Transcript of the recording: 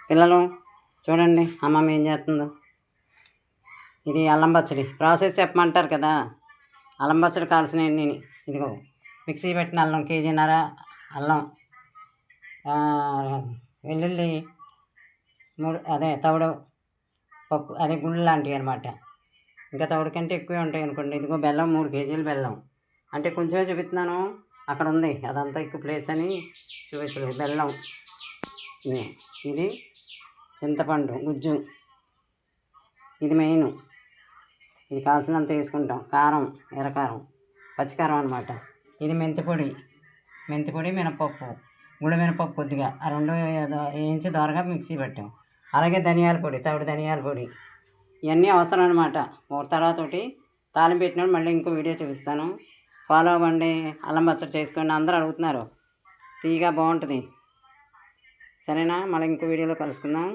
పిల్లలు చూడండి అమ్మమ్మ ఏం చేస్తుందో. ఇది అల్లం పచ్చడి ప్రాసెస్ చెప్పమంటారు కదా. అల్లం పచ్చడి కావాల్సినవి ఇదిగో మిక్సీ పెట్టిన అల్లం కేజీన్నర అల్లం, వెల్లుల్లి 3 అదే తవుడు పప్పు అదే గుళ్ళు లాంటివి అనమాట. ఇంకా తవుడు కంటే ఎక్కువే ఉంటాయి అనుకోండి. ఇదిగో బెల్లం 3 కేజీలు బెల్లం, అంటే కొంచెమే చూపిస్తున్నాను, అక్కడ ఉంది అదంతా ఎక్కువ ప్లేస్ అని చూపించలేదు. బెల్లం, ఇది చింతపండు గుజ్జు, ఇది మెయిన్, ఇది కావాల్సినంత వేసుకుంటాం. కారం, ఎర్రకారం, పచ్చికారం అనమాట. ఇది మెంతిపొడి, మినపప్పు, గుడి మినపప్పు కొద్దిగా, ఆ 2 వేయించి దోరగా మిక్సీ పెట్టాం. అలాగే ధనియాల పొడి, తవిడి ధనియాల పొడి, ఇవన్నీ అవసరం అనమాట. ఒక తర్వాత ఒకటి తాలింపు పెట్టినప్పుడు మళ్ళీ ఇంకో వీడియో చూపిస్తాను. ఫాలో అవ్వండి. అల్లం పచ్చడి చేసుకోండి. అందరూ అడుగుతున్నారు, తీయగా బాగుంటుంది. సరేనా? మళ్ళీ ఇంకో వీడియోలో కలుసుకుందాం.